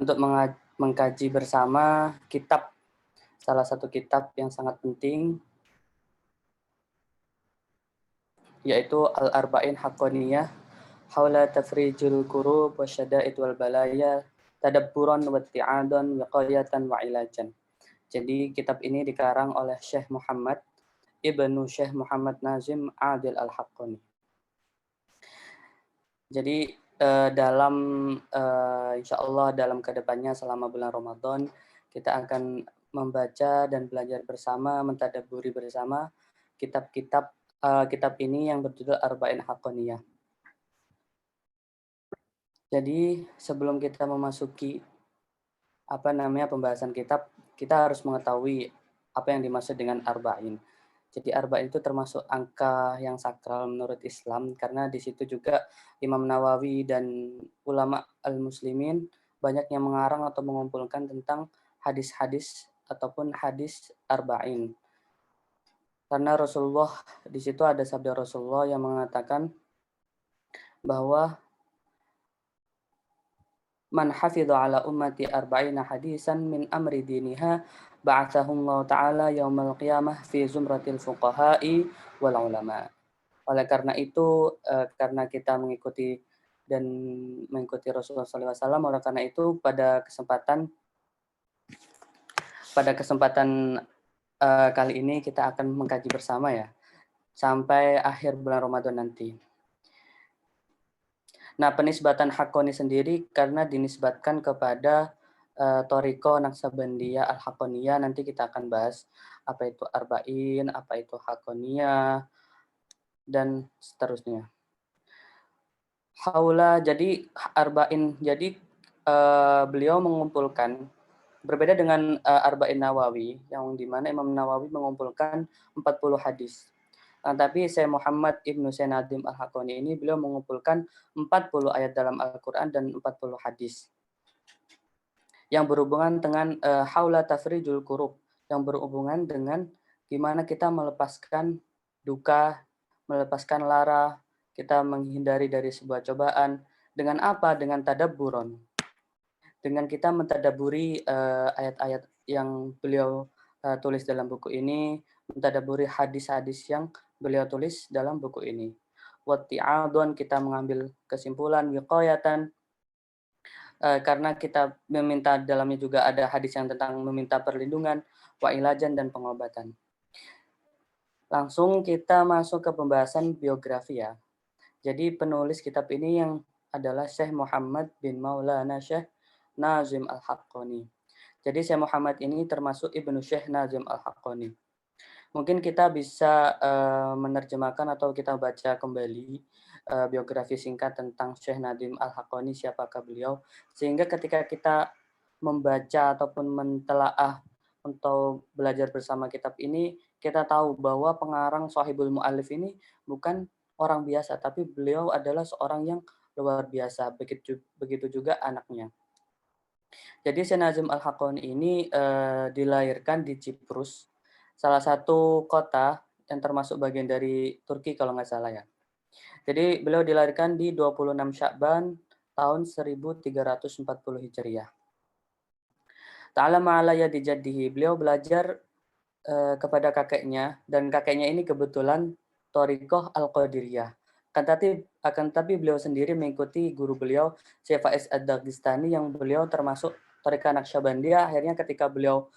untuk mengkaji bersama kitab, salah satu kitab yang sangat penting, yaitu Al-Arba'in Haqqaniyah haula tafrijul kurub wa syada'id wal balaya tadabburan wa ti'adan wiqayatan wa ilajan. Jadi kitab ini dikarang oleh Syekh Muhammad Ibnu Syekh Muhammad Nazim Adil Al-Haqqani. Jadi dalam insya Allah dalam kedepannya selama bulan Ramadan kita akan membaca dan belajar bersama, mentadabburi bersama kitab-kitab kitab ini yang berjudul Arba'in Haqqaniyah. Jadi sebelum kita memasuki pembahasan kitab, kita harus mengetahui apa yang dimaksud dengan arba'in. Jadi arba'in itu termasuk angka yang sakral menurut Islam karena di situ juga Imam Nawawi dan ulama al-muslimin banyak yang mengarang atau mengumpulkan tentang hadis-hadis ataupun hadis arba'in. Karena Rasulullah di situ ada sabda Rasulullah yang mengatakan bahwa man hafidha ala ummati arba'ina hadisan min amri diniha ba'athahullahu ta'ala yaumal qiyamah fi zumratil fuqaha'i wal ulama. Oleh karena itu, karena kita mengikuti Rasulullah SAW, oleh karena itu pada kesempatan kali ini kita akan mengkaji bersama ya, sampai akhir bulan Ramadan nanti. Nah, penisbatan Haqqani sendiri karena dinisbatkan kepada Thariqah Naqsabandiyah Al-Haqqaniyah. Nanti kita akan bahas apa itu Arba'in, apa itu Haqqaniyah, dan seterusnya. Haula, jadi Arba'in, jadi beliau mengumpulkan, berbeda dengan Arba'in Nawawi, yang dimana Imam Nawawi mengumpulkan 40 hadis. Tapi Syekh Muhammad Ibnu Syekh Nadim Al-Haqqani ini beliau mengumpulkan 40 ayat dalam Al-Quran dan 40 hadis yang berhubungan dengan haula tafrijul kurub, yang berhubungan dengan gimana kita melepaskan duka, melepaskan lara, kita menghindari dari sebuah cobaan. Dengan apa? Dengan tadabburon. Dengan kita mentadaburi ayat-ayat yang beliau tulis dalam buku ini, mentadaburi hadis-hadis yang beliau tulis dalam buku ini. Watti'adun, kita mengambil kesimpulan, wiqayatan, karena kita meminta dalamnya juga ada hadis yang tentang meminta perlindungan, wa ilajan, dan pengobatan. Langsung kita masuk ke pembahasan biografi ya. Jadi penulis kitab ini yang adalah Syekh Muhammad bin Maulana Syekh Nazim Al-Haqqani. Jadi Syekh Muhammad ini termasuk Ibnu Syekh Nazim Al-Haqqani. Mungkin kita bisa menerjemahkan atau kita baca kembali biografi singkat tentang Syekh Nazim Al-Haqqani, siapakah beliau, sehingga ketika kita membaca ataupun mentelaah untuk belajar bersama kitab ini, kita tahu bahwa pengarang Shahibul Mu'allif ini bukan orang biasa, tapi beliau adalah seorang yang luar biasa, begitu juga anaknya. Jadi Syekh Nazim Al-Haqqani ini dilahirkan di Ciprus, salah satu kota yang termasuk bagian dari Turki kalau nggak salah ya. Jadi beliau dilahirkan di 26 Sya'ban tahun 1340 Hijriah. Ta'allama ala yadi jaddihi. Beliau belajar kepada kakeknya, dan kakeknya ini kebetulan Thariqah Al-Qadiriyah. Akan tapi beliau sendiri mengikuti guru beliau, Syekh Faiz Ad-Dagestani, yang beliau termasuk Thariqah Naqsyabandiyah. Akhirnya ketika beliau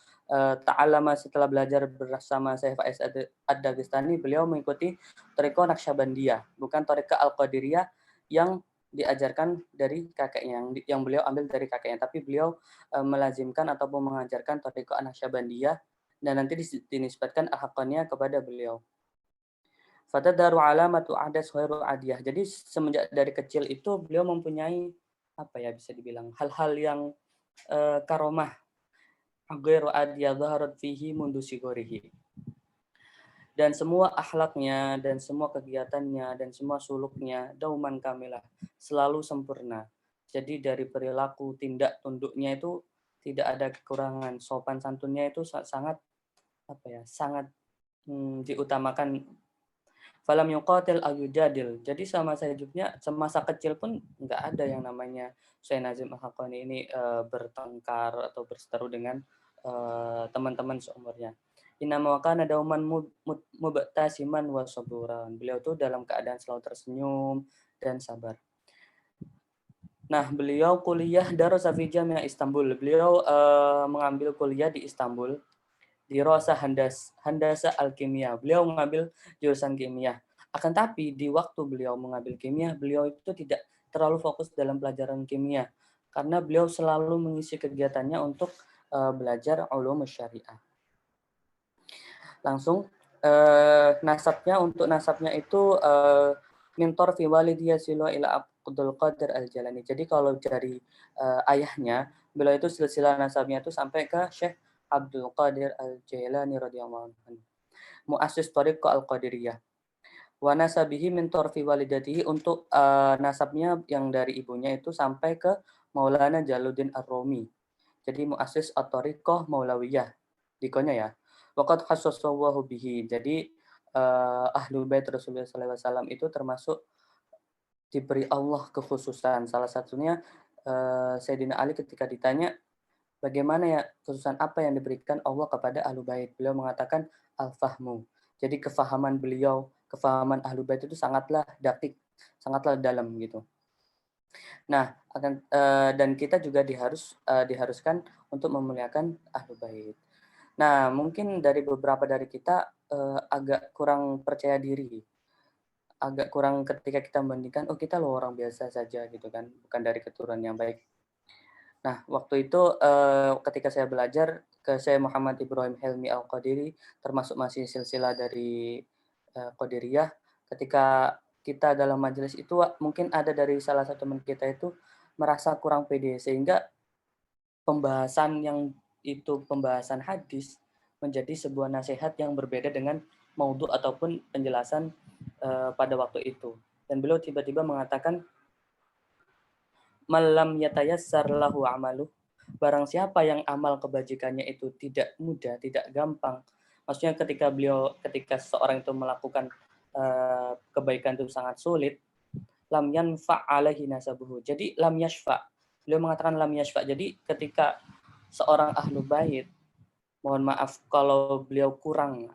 ta'allama, setelah belajar bersama Syekh Faiz Ad-Dagestani, beliau mengikuti Thariqah Naqsyabandiyah, bukan Thariqah Al-Qadiriyah yang diajarkan dari kakeknya, yang beliau ambil dari kakeknya, tapi beliau melazimkan ataupun mengajarkan Thariqah Naqsyabandiyah, dan nanti dinisbatkan Al-Haqqaniyah kepada beliau. Fatadaru alamatu ahdas khairu adiyah. Jadi semenjak dari kecil itu beliau mempunyai bisa dibilang hal-hal yang karomah, ghairu adiyah zaharat fihi mundu sigorihi. Dan semua akhlaknya dan semua kegiatannya dan semua suluknya dauman kamilah, selalu sempurna. Jadi dari perilaku, tindak tunduknya itu tidak ada kekurangan, sopan santunnya itu sangat sangat diutamakan. Falam yuqatil ayujadil. Jadi semasa hidupnya, semasa kecil pun nggak ada yang namanya Syekh Nazim Al-Haqqani ini bertengkar atau berseteru dengan teman-teman seumurnya. Innama kana dauman mubtasiman wa saburan. Beliau tuh dalam keadaan selalu tersenyum dan sabar. Nah, beliau kuliah darasa fi Jami'ah Istanbul. Beliau mengambil kuliah di Istanbul di Rosa Handasa Alkimia. Beliau mengambil jurusan kimia. Akan tapi di waktu beliau mengambil kimia, beliau itu tidak terlalu fokus dalam pelajaran kimia karena beliau selalu mengisi kegiatannya untuk belajar ulum syariah. Langsung nasabnya itu mintor fi walidiyah silo ila Abdul Qadir Al-Jalani. Jadi kalau dari ayahnya, beliau itu silsilah nasabnya itu sampai ke Syekh Abdul Qadir Al-Jailani radhiyallahu anhu. Muassis Thariqah Al-Qadiriyah. Wa nasabihi min torfi walidatihi, untuk nasabnya yang dari ibunya itu sampai ke Maulana Jaluddin Ar-Rumi. Jadi muassis At-Thariqah Maulawiyah. Dikonya ya. Waqad khassasahu bihi. Jadi Ahlul Bait Rasulullah SAW itu termasuk diberi Allah kekhususan. Salah satunya Sayyidina Ali ketika ditanya bagaimana ya kekhususan apa yang diberikan Allah kepada Ahlul Bait. Beliau mengatakan al-fahmu. Jadi kefahaman beliau, kefahaman Ahlul Bait itu sangatlah dakik, sangatlah dalam gitu. Nah, dan kita juga diharuskan untuk memuliakan Ahlul Bait. Nah, mungkin dari beberapa dari kita agak kurang percaya diri, agak kurang ketika kita membandingkan, oh kita loh orang biasa saja gitu kan, bukan dari keturunan yang baik. Nah, waktu itu ketika saya belajar ke Syekh Muhammad Ibrahim Helmi Al-Qadiri, termasuk masih silsilah dari Qadiriyah, ketika kita dalam majelis itu mungkin ada dari salah satu teman kita itu merasa kurang pede, sehingga pembahasan hadis menjadi sebuah nasihat yang berbeda dengan maudhu ataupun penjelasan pada waktu itu. Dan beliau tiba-tiba mengatakan, malam yatayassar lahu amaluh, barang siapa yang amal kebajikannya itu tidak mudah, tidak gampang. Maksudnya ketika seorang itu melakukan kebaikan itu sangat sulit, lam yanfa alaihi nasabuhu. Jadi lam yashfa. Beliau mengatakan lam yashfa. Jadi ketika seorang ahlu bait, mohon maaf kalau beliau kurang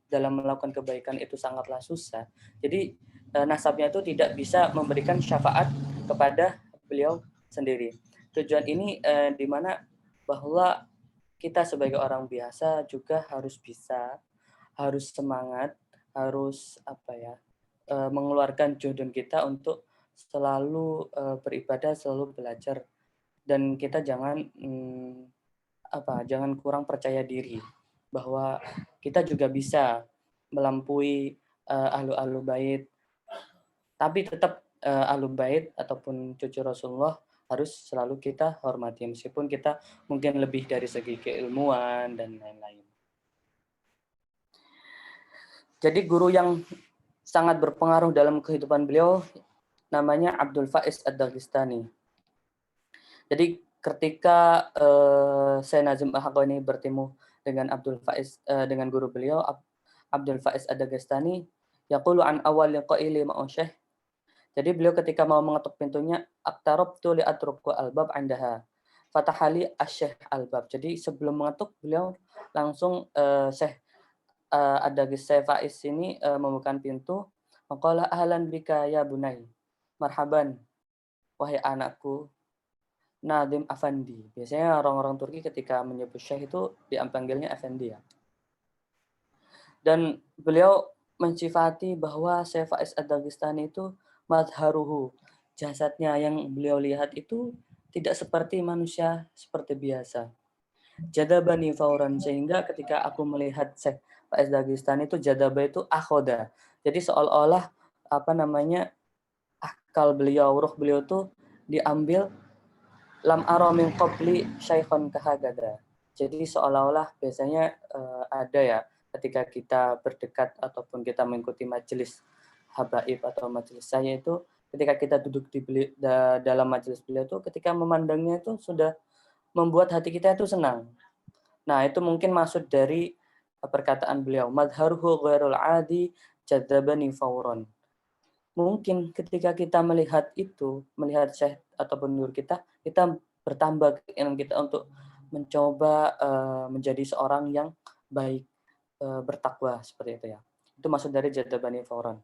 dalam melakukan kebaikan itu sangatlah susah. Jadi nasabnya itu tidak bisa memberikan syafaat kepada beliau sendiri. Tujuan ini di mana bahwa kita sebagai orang biasa juga harus bisa, harus semangat, harus mengeluarkan juhud kita untuk selalu beribadah, selalu belajar, dan kita jangan kurang percaya diri bahwa kita juga bisa melampaui ahlu bait, tapi tetap ahlu bait ataupun cucu Rasulullah harus selalu kita hormati meskipun kita mungkin lebih dari segi keilmuan dan lain-lain. Jadi guru yang sangat berpengaruh dalam kehidupan beliau namanya Abdul Faiz Ad-Dagestani. Jadi ketika Syekh Nazim Al-Haqqani bertemu dengan dengan guru beliau Abdul Faiz Ad-Dagestani, yaqulu an awal qaili ma'u Syekh. Jadi beliau ketika mau mengetuk pintunya, aqtarabtu li atruku albab indaha. Fatahali asy-Syekh albab. Jadi sebelum mengetuk beliau langsung Syekh Syekh Faiz ini membuka pintu. Maqala ahlan bika ya bunai. Marhaban wahai anakku. Nadim Afandi. Biasanya orang-orang Turki ketika menyebut Syekh itu dipanggilnya Efendi ya. Dan beliau mensifati bahwa Syekh Faiz Ad-Dagestani itu madharuhu. Jasadnya yang beliau lihat itu tidak seperti manusia seperti biasa. Jadabani fauran, sehingga ketika aku melihat Syekh Faiz Ad-Dagestani itu jadaba itu akhoda. Jadi seolah-olah akal beliau, ruh beliau itu diambil lam ara min qabli syaikhan kahagada. Jadi seolah-olah biasanya ada ya ketika kita berdekat ataupun kita mengikuti majelis habaib atau majelis saya itu, ketika kita duduk dalam majelis beliau itu, ketika memandangnya itu sudah membuat hati kita itu senang. Nah, itu mungkin maksud dari perkataan beliau, madharuhu ghairul adi jadzabani fauron. Mungkin ketika kita melihat itu, melihat syekh ataupun guru kita bertambah keinginan kita untuk mencoba menjadi seorang yang baik, bertakwa seperti itu ya. Itu maksud dari jadzabani fauron.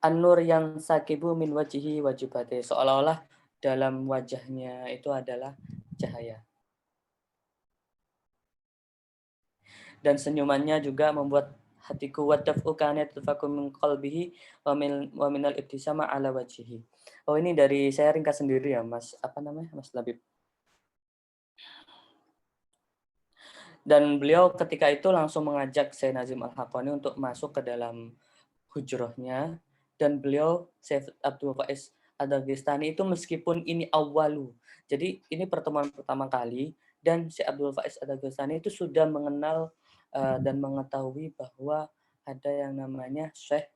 An-nur yang sakibu min wajihi wajibate, seolah-olah dalam wajahnya itu adalah cahaya. Dan senyumannya juga membuat hatiku wadaf'u kanat tufaku min qalbihi wa minal ibtisama ala wajhihi. Oh, ini dari saya ringkas sendiri ya, Mas. Apa namanya? Mas Labib. Dan beliau ketika itu langsung mengajak Syekh Nazim Al-Haqqani untuk masuk ke dalam hujrahnya, dan beliau Syekh Abdul Faiz Ad-Dagestani itu meskipun ini awalu. Jadi ini pertemuan pertama kali, dan Syekh Abdul Faiz Ad-Dagestani itu sudah mengenal dan mengetahui bahwa ada yang namanya Syekh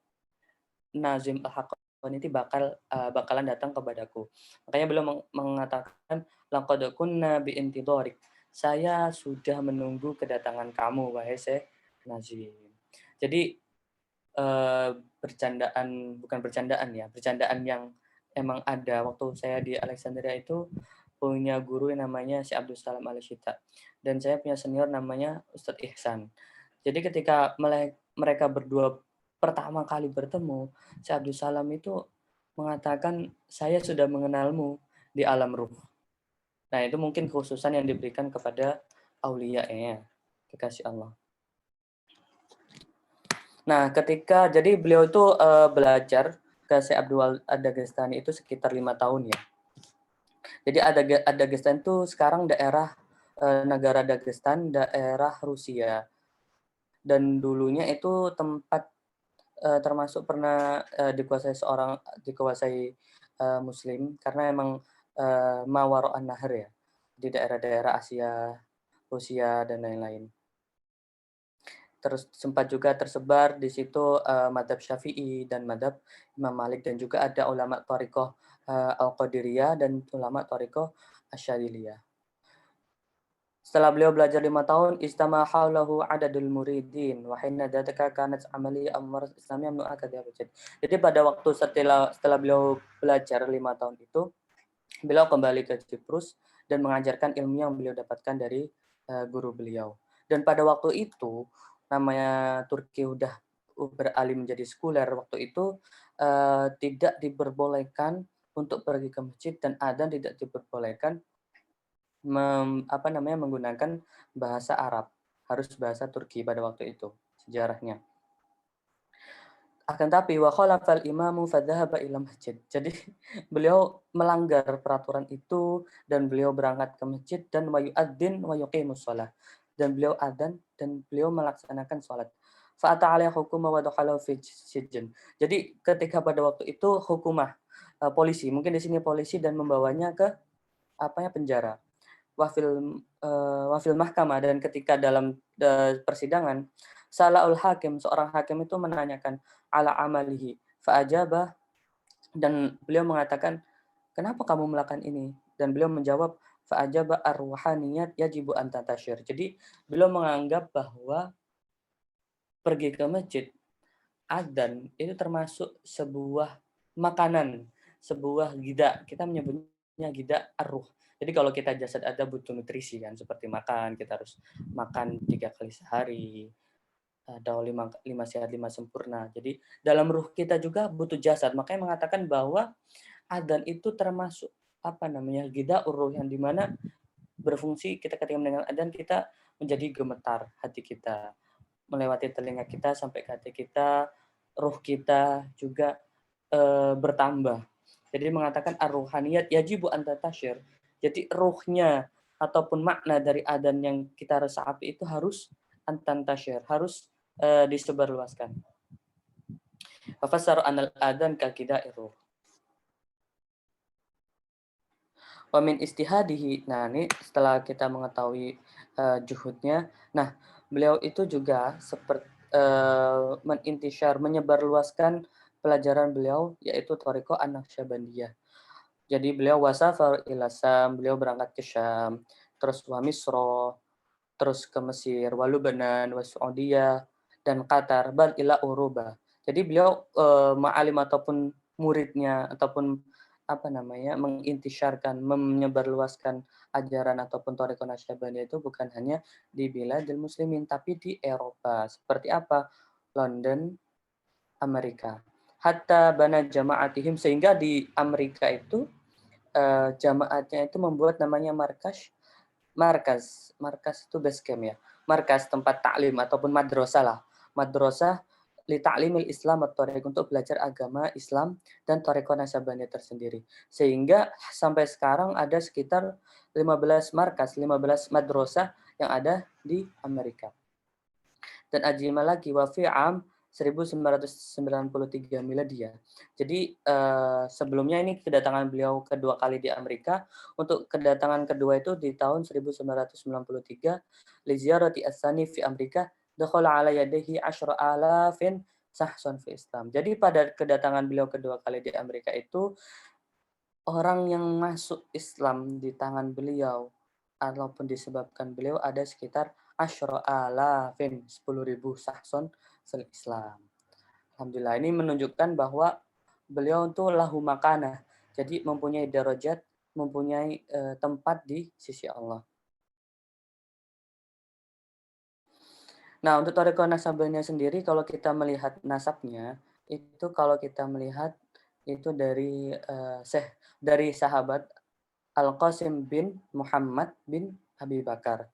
Nazim Al-Haqqani itu bakalan datang kepadaku. Makanya beliau mengatakan laqad kunna bi intidharik. Saya sudah menunggu kedatangan kamu wahai Syekh Nazim. Jadi bukan bercandaan ya, bercandaan yang emang ada. Waktu saya di Alexandria itu punya guru yang namanya Syekh Abdul Salam Al-Syita, dan saya punya senior namanya Ustadz Ihsan. Jadi ketika mereka berdua pertama kali bertemu, Syekh Abdul Salam itu mengatakan, saya sudah mengenalmu di alam ruh. Nah, itu mungkin kekhususan yang diberikan kepada aulia ya, kekasih Allah. Nah, jadi beliau itu belajar ke Syekh Abdul Ad-Dagestani itu sekitar 5 tahun ya. Jadi Dagestan itu sekarang daerah negara Dagestan, daerah Rusia. Dan dulunya itu tempat termasuk pernah dikuasai Muslim, karena emang Mawaro an-Nahr ya, di daerah-daerah Asia, Rusia dan lain-lain. Terus sempat juga tersebar di situ madhab Syafi'i dan madhab Imam Malik, dan juga ada ulama Thariqah Al-Qadiriyah dan ulama Thariqah Asyadiliyah. Setelah beliau belajar 5 tahun, istama haulahu adadul muridin wa hinna dzalika kanat amali amr islamiyah mu'akkad. Jadi pada waktu setelah beliau belajar 5 tahun itu, beliau kembali ke Cyprus dan mengajarkan ilmu yang beliau dapatkan dari guru beliau. Dan pada waktu itu, namanya Turki udah beralih menjadi sekuler, waktu itu tidak diperbolehkan untuk pergi ke masjid, dan adzan tidak diperbolehkan menggunakan bahasa Arab, harus bahasa Turki pada waktu itu sejarahnya. Akan tapi wa khalafal imamu fadzahaba ila masjid. Jadi beliau melanggar peraturan itu dan beliau berangkat ke masjid dan wa yu'adzin wa yuqimus shalah. Dan beliau adzan dan beliau melaksanakan salat. Fa ata'ala hukuma wa dakhala fi sijin. Jadi ketika pada waktu itu hukumah polisi, mungkin di sini polisi, dan membawanya ke penjara. Wafil mahkamah, dan ketika dalam persidangan, salahul hakim, seorang hakim itu menanyakan ala amalihi fa'ajabah, dan beliau mengatakan, kenapa kamu melakukan ini? Dan beliau menjawab, fa'ajabah ar-ruhaniyat yajibu an tatasyir. Jadi beliau menganggap bahwa pergi ke masjid, adzan itu termasuk sebuah makanan, sebuah gida. Kita menyebutnya gida ar-ruh. Jadi kalau kita jasad ada butuh nutrisi kan, seperti makan, kita harus makan 3 kali sehari, atau 5 sehat 5 sempurna. Jadi dalam ruh kita juga butuh jasad. Makanya mengatakan bahwa adzan itu termasuk gida ruh, yang dimana berfungsi kita ketika mendengar adzan, kita menjadi gemetar hati kita, melewati telinga kita sampai ke hati kita, ruh kita juga bertambah. Jadi mengatakan ar-ruhaniyat yajibu an tatasyir. Jadi ruhnya ataupun makna dari adzan yang kita resapi itu harus antantasyir, harus disebarluaskan. Fafassara anal adzan ka kidair ruh. Wa min istihadihi. Nah, ini setelah kita mengetahui juhudnya, nah beliau itu juga seperti menyebarluaskan pelajaran beliau, yaitu Thariqah An-Naqsyabandiyah. Jadi beliau wasafar ila Syam, beliau berangkat ke Syam, terus wa Misra, terus ke Mesir, wa Lubnan, wa Saudiyah, dan Qatar, bal ila Uruba. Jadi beliau ma'alim ataupun muridnya ataupun apa namanya mengintisyarkan, menyebarluaskan ajaran ataupun thariqah Naksabandiyah itu bukan hanya di biladil muslimin tapi di Eropa. Seperti apa? London, Amerika. Hatta bana jama'atihim sehingga di Amerika itu jamaatnya itu membuat namanya markas itu base camp ya. Markas tempat taklim ataupun madrasah lah. Madrasah li ta'limil Islam atau untuk belajar agama Islam dan thariqah Naksabandiyah tersendiri. Sehingga sampai sekarang ada sekitar 15 markas, 15 madrasah yang ada di Amerika. Dan ajima lagi wa fi am 1993 Miladia. Jadi sebelumnya ini kedatangan beliau kedua kali di Amerika. Untuk kedatangan kedua itu di tahun 1993 li ziyarati as-sani fi Amerika dakhala ala yadihi 10,000 sahson fi Islam. Jadi pada kedatangan beliau kedua kali di Amerika itu orang yang masuk Islam di tangan beliau ataupun disebabkan beliau ada sekitar 10,000 sahson fil Islam. Alhamdulillah ini menunjukkan bahwa beliau itu lahu makanah. Jadi mempunyai darajat, mempunyai tempat di sisi Allah. Nah, untuk thariqah Naksabandiyah sendiri kalau kita melihat nasabnya, itu kalau kita melihat itu dari dari sahabat Al-Qasim bin Muhammad bin Abi Bakar.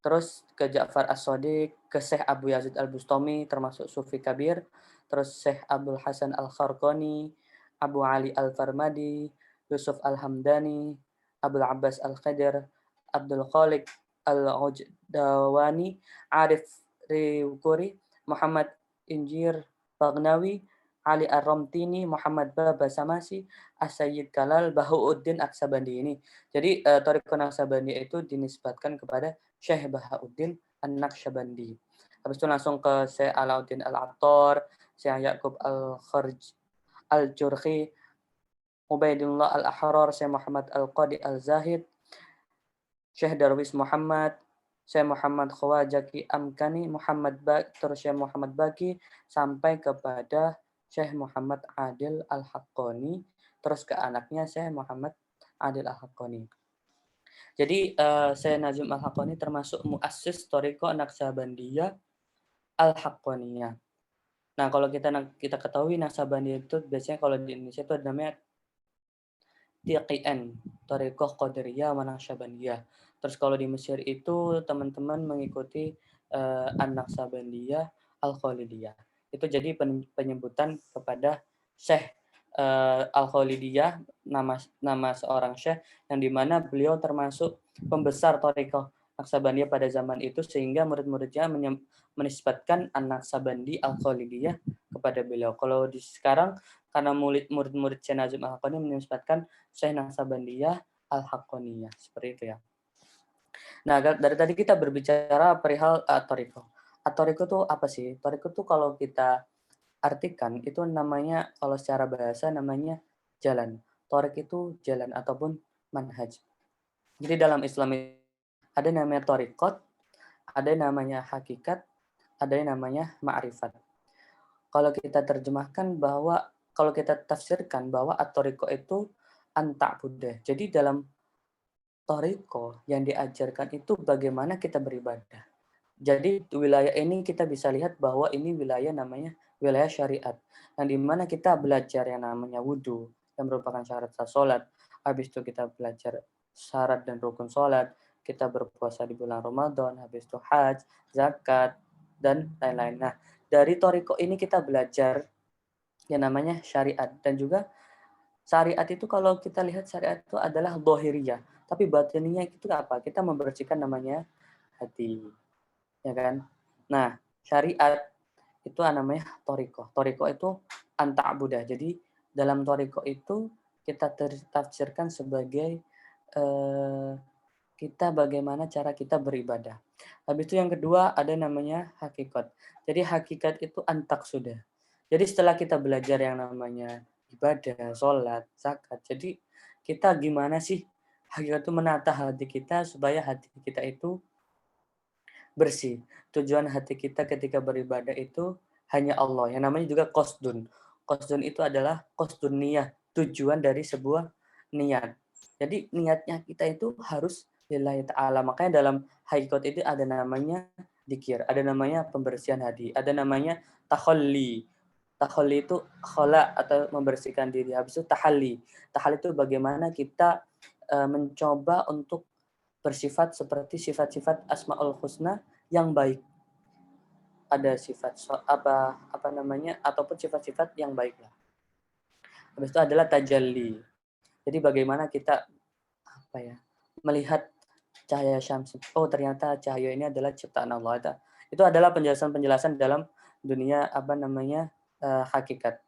Terus ke Ja'far As-Shadiq, ke Syekh Abu Yazid Al-Bustami termasuk Sufi Kabir, terus Syekh Abdul Hasan Al-Kharqani, Abu Ali Al-Farmadi, Yusuf Al-Hamdani, Abdul Abbas Al-Khadir, Abdul Khaliq Al-Ujdawani, Arif Riwkuri, Muhammad Injir Bagnawi, Ali Ar-Ramtini, Muhammad Baba Samasi, As-Sayyid Kalal, Bahauddin Aksabandi ini. Jadi thariqah Naksabandiyah itu dinisbatkan kepada Syekh Bahauddin An-Naqsyabandi. Habis itu langsung ke Syekh Alauddin Al-Attar, Syekh Yaqub Al-Kharj Al-Jurhi, Ubaidullah Al-Ahrar, Syekh Muhammad Al-Qadi Al-Zahid, Syekh Darwis Muhammad, Syekh Muhammad Khawajaki Amkani, terus Syekh Muhammad Baki, sampai kepada Syekh Muhammad Adil Al-Haqqani, terus ke anaknya Syekh Muhammad Adil Al-Haqqani. Jadi Syekh Nazim Al-Haqqani termasuk muassis thariqah Naksabandiyah Al-Haqqaniyah. Nah, kalau kita ketahui Naksabandiyah itu biasanya kalau di Indonesia itu namanya TQN, Thariqah Qadiriyah wa Naksabandiyah. Terus kalau di Mesir itu teman-teman mengikuti An-Naksabandiyah Al-Khalidiyah. Itu jadi penyebutan kepada Syekh Al-Khalidiyah, nama seorang syekh yang dimana beliau termasuk pembesar thariqah Naksabandiyah pada zaman itu sehingga murid-muridnya menisbatkan An-Naksabandi Al-Khalidiyah kepada beliau. Kalau di sekarang karena murid-murid Syekh Nazim Al-Haqqani menisbatkan Syekh Naksabandiyah Al-Haqqaniyah. Seperti itu ya. Nah, dari tadi kita berbicara perihal thariqah. Thariqah itu apa sih? Thariqah itu kalau kita artikan itu namanya kalau secara bahasa namanya jalan. Thariq itu jalan ataupun manhaj. Jadi dalam Islam ada namanya thariqat, ada namanya hakikat, ada yang namanya ma'rifat. Kalau kita terjemahkan bahwa kalau kita tafsirkan bahwa at-thariqah itu anta'budah. Jadi dalam thariqah yang diajarkan itu bagaimana kita beribadah. Jadi wilayah ini kita bisa lihat bahwa ini wilayah namanya wilayah syariat. Yang dimana kita belajar yang namanya wudhu, yang merupakan syarat sah sholat. Habis itu kita belajar syarat dan rukun sholat. Kita berpuasa di bulan Ramadan, habis itu hajj, zakat, dan lain-lain. Nah, dari thariqah ini kita belajar yang namanya syariat. Dan juga syariat itu kalau kita lihat syariat itu adalah zahiriyah. Tapi batininya itu apa? Kita membersihkan namanya hati. Ya kan? Nah, syariat itu namanya thariqah. Thariqah itu anta'budah. Jadi dalam thariqah itu kita tafsirkan sebagai kita bagaimana cara kita beribadah. Habis itu yang kedua ada namanya hakikat. Jadi hakikat itu antak sudah. Jadi setelah kita belajar yang namanya ibadah, sholat, zakat. Jadi kita gimana sih Hakikat itu menata hati kita supaya hati kita itu bersih. Tujuan hati kita ketika beribadah itu hanya Allah. Yang namanya juga qasdun. Qasdun itu adalah qasdun niyah, tujuan dari sebuah niat. Jadi niatnya kita itu harus lillahi ta'ala. Makanya dalam hakikat itu ada namanya dikir, ada namanya pembersihan hati, ada namanya takhalli. Takhalli itu khala atau membersihkan diri. Habis itu tahalli. Tahalli itu bagaimana kita mencoba untuk bersifat seperti sifat-sifat Asmaul Husna yang baik. Ada sifat apa namanya ataupun sifat-sifat yang baik lah. Habis itu adalah tajalli. Jadi bagaimana kita apa ya? Melihat cahaya syams. Oh, ternyata cahaya ini adalah ciptaan Allah. Itu adalah penjelasan-penjelasan dalam dunia apa namanya? Hakikat.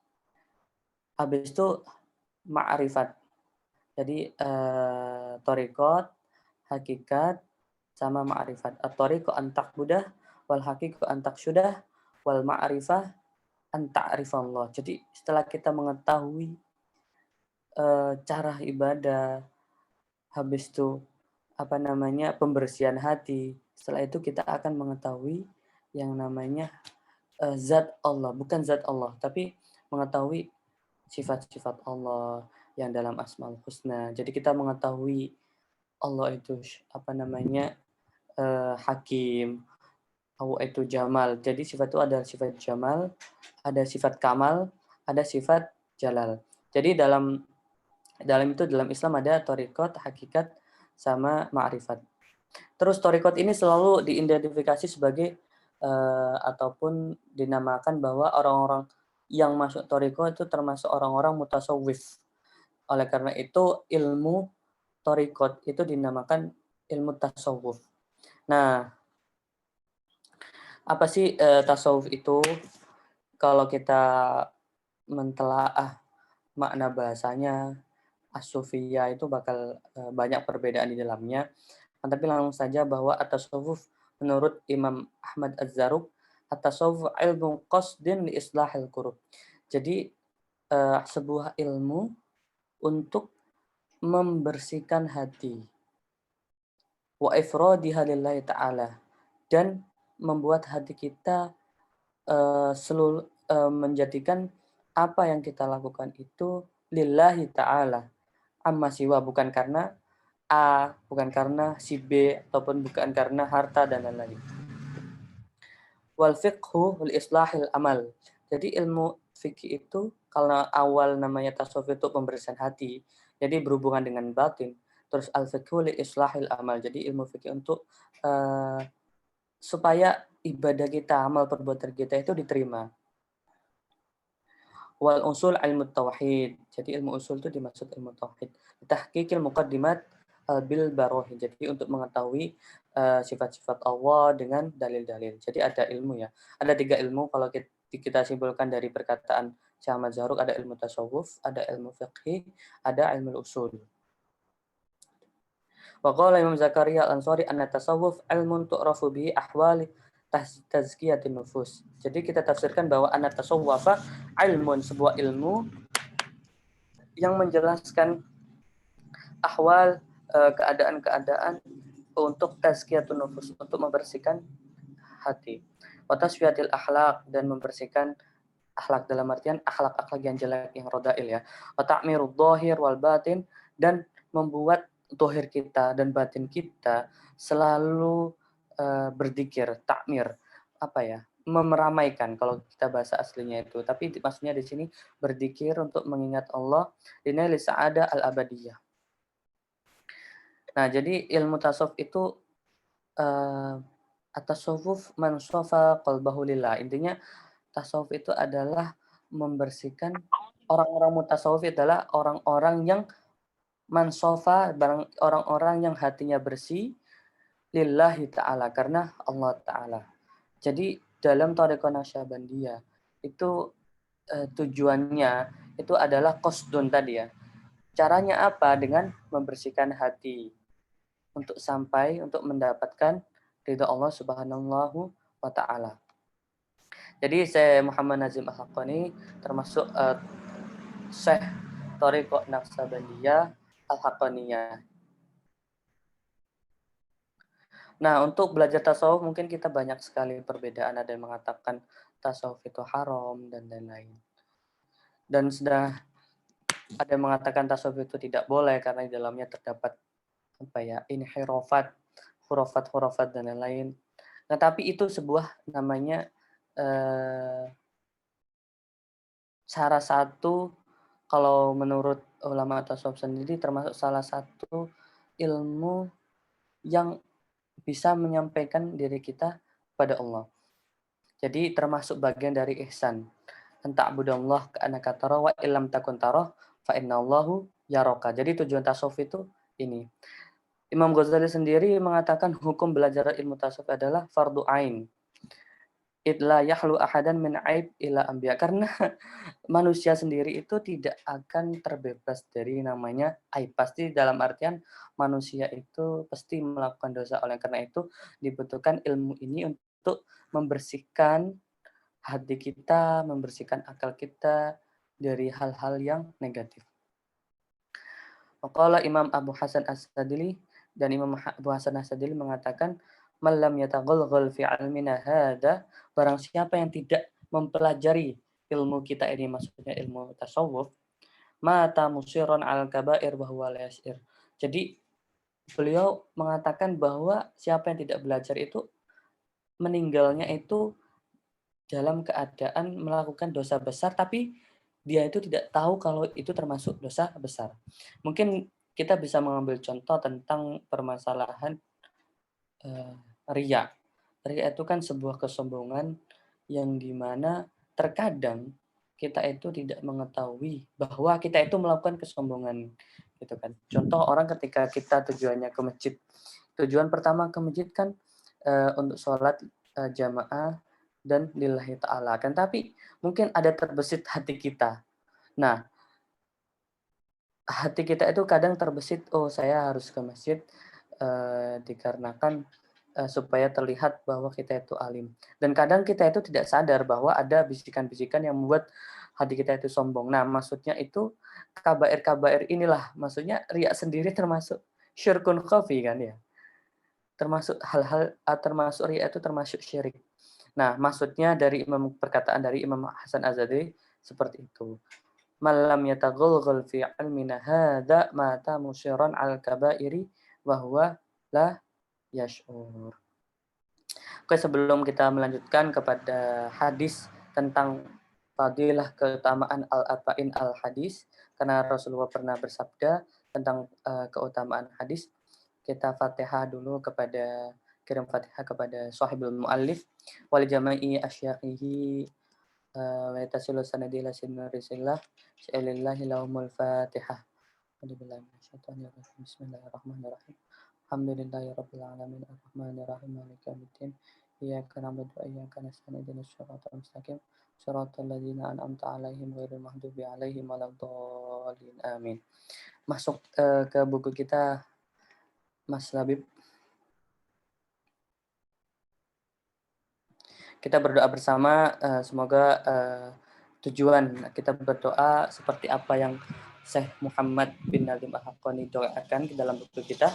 Habis itu ma'rifat. Jadi thariqat, hakikat, sama ma'rifat. At-thariqu an taqbudah wal haqiqu an taqsyudah wal ma'rifah an ta'rifallah. Jadi setelah kita mengetahui cara ibadah, habis itu apa namanya pembersihan hati, setelah itu kita akan mengetahui yang namanya zat Allah, bukan zat Allah, tapi mengetahui sifat-sifat Allah yang dalam Asmaul Husna. Jadi kita mengetahui Allah itu apa namanya hakim, Allah itu jamal. Jadi sifat itu ada sifat jamal, ada sifat kamal, ada sifat jalal. Jadi dalam dalam Islam ada thariqat, hakikat, sama ma'rifat. Terus thariqat ini selalu diidentifikasi sebagai ataupun dinamakan bahwa orang-orang yang masuk thariqat itu termasuk orang-orang mutasawwif. Oleh karena itu ilmu thariqat itu dinamakan ilmu tasawuf. Nah, apa sih tasawuf itu? Kalau kita mentelaah makna bahasanya, as-sufiyah itu bakal banyak perbedaan di dalamnya. Tapi langsung saja bahwa at-tasawuf menurut Imam Ahmad Az-Zarruq, at-tasawuf ilmu qasdin li islahil qurub. Jadi sebuah ilmu untuk membersihkan hati. Wa ifradiha lillahi ta'ala. Dan membuat hati kita menjadikan apa yang kita lakukan itu lillahi ta'ala. Amma siwa, bukan karena A, bukan karena si B, ataupun bukan karena harta dan lain-lain. Wal fiqhu wal islahil amal. Jadi ilmu fikih itu kalau awal namanya tasawuf itu pembersihan hati, jadi berhubungan dengan batin. Terus al fiqhu li islahil amal. Jadi ilmu fikih untuk supaya ibadah kita, amal perbuatan kita itu diterima. Wal usul ilmu tauhid. Jadi ilmu usul itu dimaksud ilmu tauhid. Tahqiqil muqaddimat bil barohin. Jadi untuk mengetahui sifat-sifat Allah dengan dalil-dalil. Jadi ada ilmu ya. Ada 3 ilmu kalau kita simpulkan dari perkataan Syekh Ahmad Zarruq, ada ilmu tasawuf, ada ilmu fiqih, ada ilmu usul. Wa qala Imam Zakaria Al-Ansari anna tasawuf ilmun tu'rafu bihi ahwali tazkiyatin nufus. Jadi kita tafsirkan bahwa anna tasawwafa ilmun, sebuah ilmu yang menjelaskan ahwal keadaan-keadaan untuk tazkiyatun nufus, untuk membersihkan hati. Wa tasfiyatil akhlaq, dan membersihkan akhlak dalam artian akhlak-akhlak yang jelek, yang rodail ya. Wa ta'mirud dhahir wal batin, dan membuat zahir kita dan batin kita selalu berzikir, takmir, apa ya? Memeramaikan kalau kita bahasa aslinya itu. Tapi maksudnya di sini berzikir untuk mengingat Allah, dinail sa'adah al-abadiyah. Nah, jadi ilmu tasawuf itu at-tasawuf man safa qalbahu lillah. Intinya tasawuf itu adalah membersihkan, orang-orang mutasawuf adalah orang-orang yang mansofa, orang-orang yang hatinya bersih lillahi ta'ala, karena Allah ta'ala. Jadi dalam Thariqah Naqsyabandiyah itu tujuannya itu adalah qasdun tadi ya. Caranya apa? Dengan membersihkan hati untuk sampai untuk mendapatkan ridha Allah Subhanahu wa ta'ala. Jadi saya Muhammad Nazim Al-Haqqani termasuk Syekh Thariqah Naqsyabandiyah Al-Haqqaniyah. Nah, untuk belajar tasawuf mungkin kita banyak sekali perbedaan, ada yang mengatakan tasawuf itu haram dan lain-lain. Dan sudah ada yang mengatakan tasawuf itu tidak boleh karena di dalamnya terdapat apa ya, inhirafat, khurafat-khurafat dan lain-lain. Nah, tapi itu sebuah namanya salah satu kalau menurut ulama tasawuf sendiri termasuk salah satu ilmu yang bisa menyampaikan diri kita pada Allah. Jadi termasuk bagian dari ihsan. Anta'budallah ka'annaka tara wa illam takun tara fa innallahu yaraka. Jadi tujuan tasawuf itu ini. Imam Ghazali sendiri mengatakan hukum belajar ilmu tasawuf adalah fardu ain. Idla yahlu ahadan min aib ila anbiya. Karena manusia sendiri itu tidak akan terbebas dari namanya aib. Pasti dalam artian manusia itu pasti melakukan dosa. Oleh karena itu dibutuhkan ilmu ini untuk membersihkan hati kita, membersihkan akal kita dari hal-hal yang negatif. Waqala Imam Abu Hasan As-Sadili, dan Imam Abu Hasan As-Sadili mengatakan, "Malam yataghalghal fi ilmina hada", barang siapa yang tidak mempelajari ilmu kita ini, maksudnya ilmu tasawuf, mata musiron al kabair bahwa la yasir. Jadi beliau mengatakan bahwa siapa yang tidak belajar itu meninggalnya itu dalam keadaan melakukan dosa besar, tapi dia itu tidak tahu kalau itu termasuk dosa besar. Mungkin kita bisa mengambil contoh tentang permasalahan eh, riya. Riya itu kan sebuah kesombongan yang dimana terkadang kita itu tidak mengetahui bahwa kita itu melakukan kesombongan, gitu kan. Contoh orang ketika kita tujuannya ke masjid, tujuan pertama ke masjid kan untuk sholat jamaah dan lillahi ta'ala kan, tapi mungkin ada terbesit hati kita. Nah, hati kita itu kadang terbesit, oh saya harus ke masjid dikarenakan supaya terlihat bahwa kita itu alim. Dan kadang kita itu tidak sadar bahwa ada bisikan-bisikan yang membuat hati kita itu sombong. Nah, maksudnya itu kabair-kabair inilah, maksudnya riya sendiri termasuk syirkun khafi kan ya. Termasuk hal-hal termasuk riya itu termasuk syirik. Nah, maksudnya dari perkataan dari Imam Hasan Az-Zadili seperti itu. Malam yataghalghal fi ilmina hadza mata musyiran al kabairi wa huwa la yash'ur. Oke, sebelum kita melanjutkan kepada hadis tentang fadilah keutamaan al-arba'in al-hadis, karena Rasulullah pernah bersabda tentang keutamaan hadis, kita Fatihah dulu kepada kirim Fatihah kepada sahibul muallif wal jama'i asyakhihi wa yatasilu sanadi ila sinarisillah sya'ilillahi lahumul Fatihah. Bismillahirrahmanirrahim. Alhamdulillahi rabbil alamin arrahmanirrahim maliki yaumiddin. Iyyaka na'budu wa iyyaka nasta'in ihdinas siratal mustaqim siratal ladzina an'amta 'alaihim ghairil maghdubi 'alaihim waladdallin. Amin. Masuk ke buku kita, Mas Labib. Kita berdoa bersama, semoga tujuan kita berdoa seperti apa yang Syekh Muhammad bin Nadim Al-Haqqani doakan ke dalam buku kita.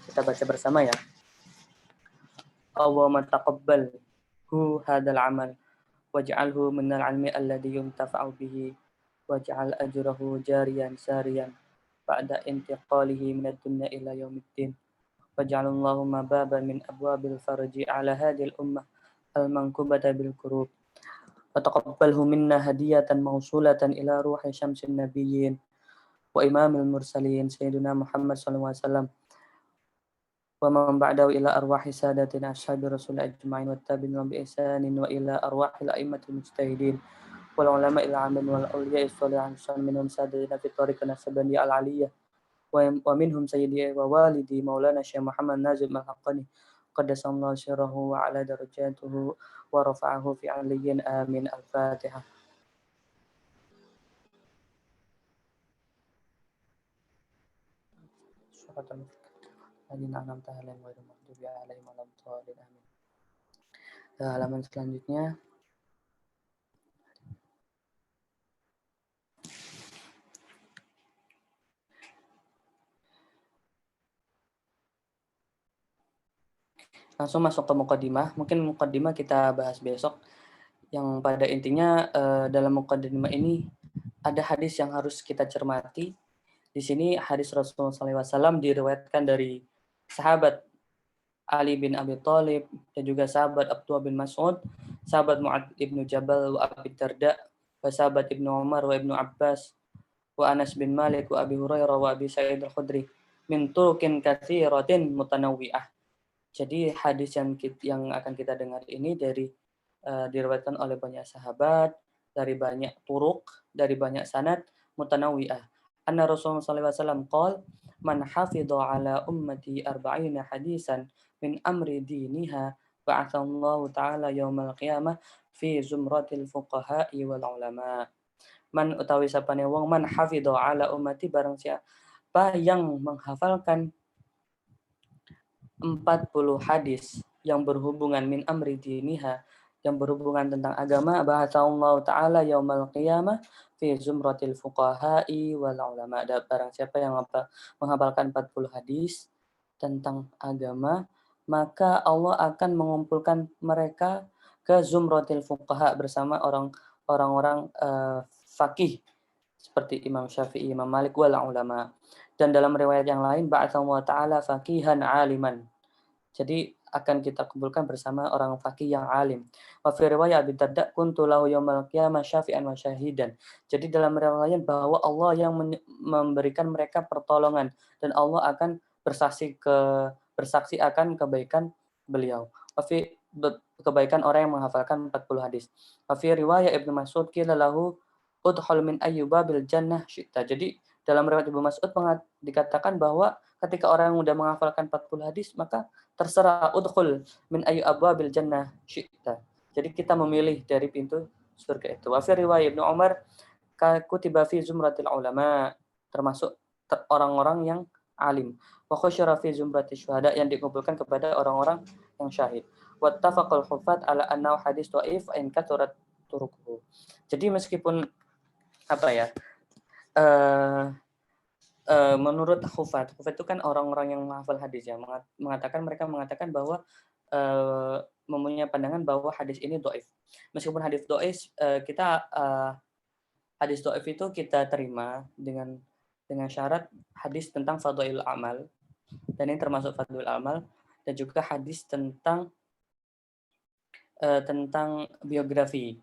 Kita baca bersama ya. Allahumma taqabbalhu hadzal amal waj'alhu minal 'ilmi alladhi yuntafa'u bihi waj'al ajrahu jariyan sariyan ba'da intiqalihi minad dunya ila yaumiddin. Waj'al Allahumma baban min abwabil farji 'ala hadhil ummah al-mankubata bil kurub. Wa taqabbalhu minna hadiyatan mawsulatan ila ruhi syamsin nabiyyin wa imamil mursalin sayyidina Muhammad sallallahu alaihi wasallam wa man ba'dahu ila arwahi sadatina ashabi rasul ajma'in wa tabi'in bi ihsanin wa ila arwahil a'immatil mujtahidin wal ulama'il 'amin wal awliya'is shalihin minhum sadina fi tariqina sabani al aliyah wa minhum sayyidi wa walidi maulana Syekh Muhammad Nazim Al-Haqqani qaddasallahu sirrahu wa ala darajatuhu wa rafa'ahu fi 'aliyyin amin. Al-Fatihah. Halaman selanjutnya. Langsung masuk ke muqaddimah. Mungkin muqaddimah kita bahas besok. Yang pada intinya dalam muqaddimah ini ada hadis yang harus kita cermati. Di sini hadis Rasulullah SAW diriwayatkan dari sahabat Ali bin Abi Thalib dan juga sahabat Abdullah bin Mas'ud, sahabat Mu'ad ibnu Jabal wa Abi Darda, wa sahabat Ibnu Umar wa Ibnu Abbas, wa Anas bin Malik wa Abi Hurairah wa Abi Sa'id al-Khudri min turukin katsiratin mutanawwi'ah. Jadi hadis yang akan kita dengar ini diriwayatkan oleh banyak sahabat, dari banyak turuk, dari banyak sanad mutanawwi'ah. Anna Rasulullah sallallahu alaihi wasallam qala man hafidha ala ummati arba'ina hadisan min amri diniha ba'athallahu ta'ala yaumal qiyamah fi zumratil fuqaha'i wal ulama. Man utawi sapane wong man hafidha ala ummati barang siapa yang menghafalkan 40 hadis yang berhubungan min amri diniha, yang berhubungan tentang agama, ba'atsallahu ta'ala yaumal qiyamah fi zumratil fuqaha'i wal ulama. Ada barang siapa yang menghafalkan 40 hadis tentang agama, maka Allah akan mengumpulkan mereka ke zumratil fuqaha bersama orang-orang faqih seperti Imam Syafi'i, Imam Malik wal ulama. Dan dalam riwayat yang lain ba'atsallahu ta'ala faqihan aliman. Jadi akan kita kumpulkan bersama orang faqih yang alim. Wa fi riwayat Abi Darda kuntu lahu yaumal qiyamah syafi'an wa syahidan. Jadi dalam riwayat bahwa Allah yang memberikan mereka pertolongan dan Allah akan bersaksi akan kebaikan beliau. Wa fi kebaikan orang yang menghafalkan 40 hadis. Wa fi riwayat Ibnu Mas'ud qila lahu udkhul min ayyuba bil jannah syi'ta. Jadi dalam riwayat Ibnu Mas'ud dikatakan bahwa ketika orang yang sudah menghafalkan 40 hadis, maka terserah udkhul min ayyu abwabil jannah syi'ta. Jadi kita memilih dari pintu surga itu. Wa fi riwayat Ibnu Umar kutiba fi zumratil ulama, termasuk orang-orang yang alim. Wa khusyira fi zumratil syuhada, yang dikumpulkan kepada orang-orang yang syahid. Wattafaqal hufat ala annahu hadis dhaif in kathurat turuquhu. Jadi meskipun apa ya? Menurut hufat itu kan orang-orang yang menghafal hadis ya, mereka mengatakan bahwa mempunyai pandangan bahwa hadis ini dhaif. Meskipun hadis dhaif hadis dhaif itu kita terima dengan syarat hadis tentang fadhailul amal, dan ini termasuk fadhailul amal, dan juga hadis tentang biografi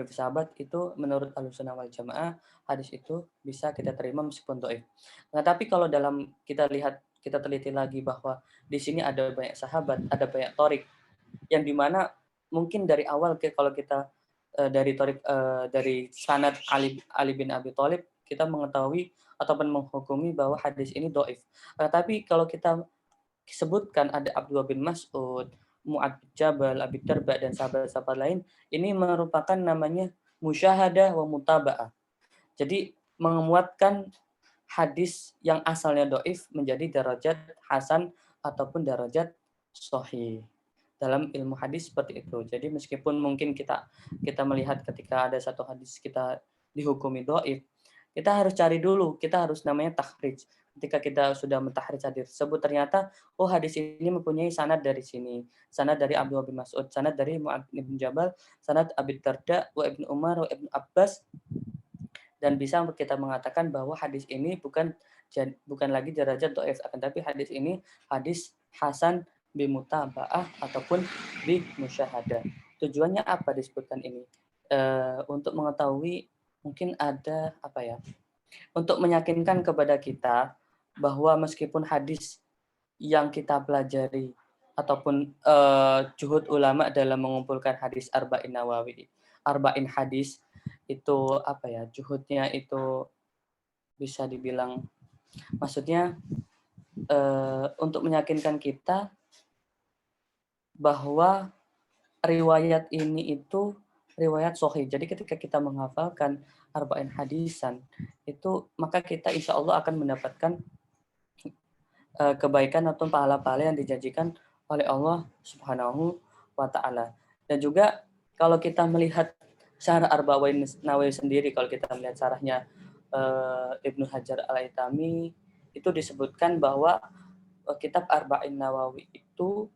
sahabat itu menurut Ahlussunnah wal Jamaah hadis itu bisa kita terima meskipun dhaif. Nah, tapi kalau kita teliti lagi bahwa di sini ada banyak sahabat, ada banyak thorik yang dimana mungkin dari awal kalau kita dari sanad Ali bin Abi Thalib kita mengetahui ataupun menghukumi bahwa hadis ini dhaif. Tapi kalau kita sebutkan ada Abdullah bin Mas'ud, Mu'ad bin Jabal, Abi Darda dan sahabat-sahabat lain, ini merupakan namanya musyahadah wa mutaba'ah. Jadi menguatkan hadis yang asalnya dhaif menjadi derajat hasan ataupun derajat sahih. Dalam ilmu hadis seperti itu. Jadi meskipun mungkin kita melihat ketika ada satu hadis kita dihukumi dhaif, kita harus cari dulu, kita harus namanya takhrij. Ketika kita sudah mentahrid hadis tersebut, ternyata hadis ini mempunyai sanad dari sini, sanad dari Abdullah bin Mas'ud, sanad dari Mu'ad bin Jabal, sanad Abi Darda wa Ibnu Umar wa Ibnu Abbas, dan bisa kita mengatakan bahwa hadis ini bukan lagi derajat dhaif, akan tapi hadis ini hadis hasan bi mutaba'ah ataupun bi musyahadah. Tujuannya apa disebutkan ini? Untuk mengetahui mungkin ada untuk meyakinkan kepada kita bahwa meskipun hadis yang kita pelajari ataupun juhud ulama dalam mengumpulkan hadis arba'in hadis itu juhudnya itu bisa dibilang maksudnya untuk meyakinkan kita bahwa riwayat ini itu riwayat sahih. Jadi ketika kita menghafalkan arba'in hadisan itu, maka kita insya Allah akan mendapatkan kebaikan atau pahala-pahala yang dijanjikan oleh Allah Subhanahu wa Ta'ala. Dan juga kalau kita melihat syarah Arba'in Nawawi sendiri, kalau kita melihat syarahnya Ibnu Hajar Al-Haytami, itu disebutkan bahwa kitab Arba'in Nawawi itu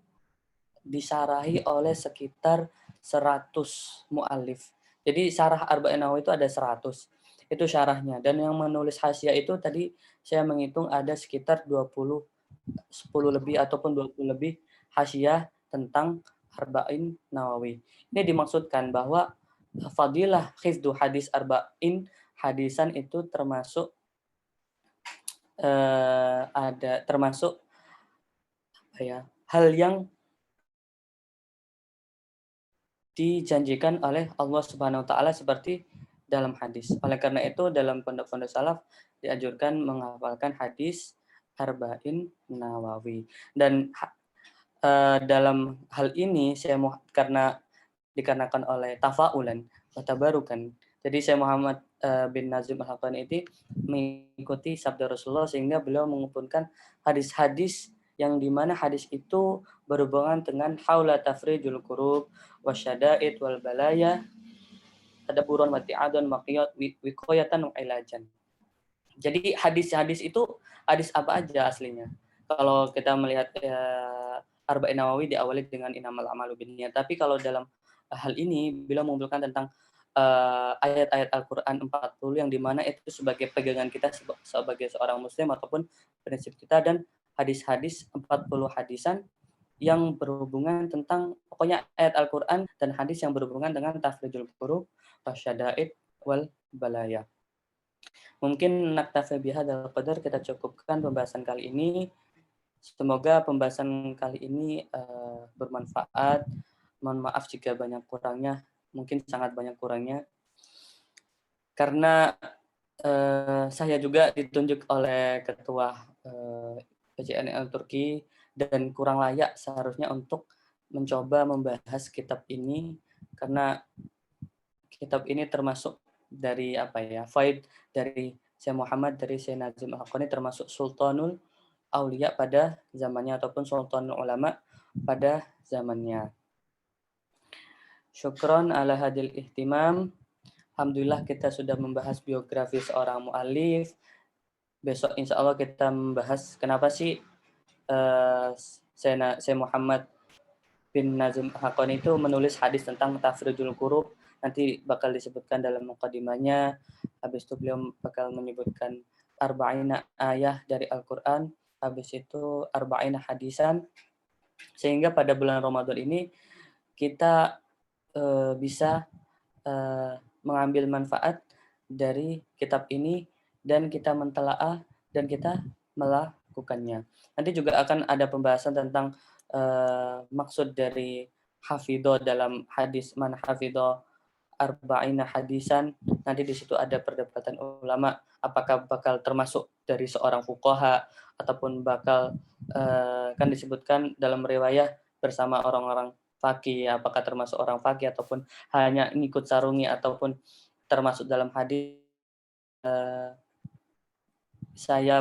disarahi oleh sekitar 100 mu'alif. Jadi syarah Arba'in Nawawi itu ada 100. Itu syarahnya. Dan yang menulis hasyiah itu tadi saya menghitung ada sekitar 10 lebih ataupun 20 lebih hasyiah tentang Arba'in Nawawi. Ini dimaksudkan bahwa fadilah hifdzu hadis arba'in hadisan itu termasuk ada termasuk apa ya, hal yang dijanjikan oleh Allah Subhanahu wa taala seperti dalam hadis. Oleh karena itu dalam pondok-pondok salaf dianjurkan menghafalkan hadis arba'in Nawawi. Dan dalam hal ini saya mau karena dikarenakan oleh tafaulan wa tabarukan. Jadi saya Muhammad bin Nazim Al-Haqqani ini mengikuti sabda Rasulullah sehingga beliau mengumpulkan hadis-hadis yang dimana hadis itu berhubungan dengan haula tafrijul kurub wasyada'id wal balaya tadaburan wa ti'adun maqiyat wiqayatan wa ilajan. Jadi hadis-hadis itu hadis apa aja aslinya? Kalau kita melihat Arba'in Nawawi diawali dengan inamal a'malu binniyat, tapi kalau dalam hal ini beliau mengumpulkan tentang ayat-ayat Al-Qur'an 40 yang dimana itu sebagai pegangan kita sebagai seorang muslim ataupun prinsip kita, dan hadis-hadis 40 hadisan yang berhubungan tentang pokoknya ayat Al-Qur'an dan hadis yang berhubungan dengan tafrijul qurub wasyada'id wal balaya. Mungkin naktafi bihadzal qadar, kita cukupkan pembahasan kali ini. Semoga pembahasan kali ini bermanfaat. Mohon maaf jika banyak kurangnya, mungkin sangat banyak kurangnya. Karena saya juga ditunjuk oleh ketua PJNL Turki dan kurang layak seharusnya untuk mencoba membahas kitab ini, karena kitab ini termasuk dari apa ya, faid dari Syekh Muhammad, dari Syekh Nazim Al-Haqqani, termasuk Sultanul Aulia pada zamannya ataupun Sultanul Ulama pada zamannya. Syukron ala hadil ihtimam. Alhamdulillah kita sudah membahas biografi seorang mu'alif. Besok insya Allah kita membahas kenapa sih Syekh Muhammad bin Nazim Al-Haqqani itu menulis hadis tentang tafrijul qurub. Nanti bakal disebutkan dalam mukadimahnya. Habis itu beliau bakal menyebutkan arba'ina ayah dari Al-Quran. Habis itu arba'ina hadisan. Sehingga pada bulan Ramadan ini kita bisa mengambil manfaat dari kitab ini dan kita mentelaah dan kita melakukannya. Nanti juga akan ada pembahasan tentang maksud dari hafidho dalam hadis, man hafidho arba'ina hadisan. Nanti di situ ada perdebatan ulama apakah bakal termasuk dari seorang fuqaha ataupun bakal kan disebutkan dalam riwayah bersama orang-orang faqih, apakah termasuk orang faqih ataupun hanya ngikut sarungi ataupun termasuk dalam hadis saya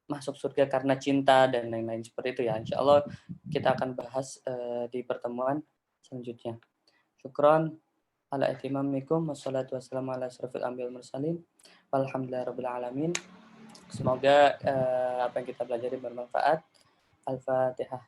masuk surga karena cinta dan lain-lain seperti itu ya. Insya Allah kita akan bahas di pertemuan selanjutnya. Syukron ala ihtimamikum wassalatu wassalamu ala asrofil anbiya'i wal mursalin walhamdulillahirabbil alamin. Semoga apa yang kita pelajari bermanfaat. Al-Fatihah.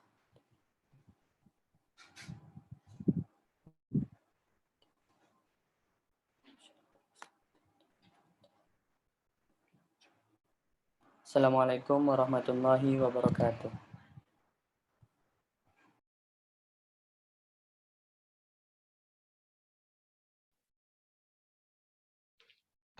Assalamualaikum warahmatullahi wabarakatuh.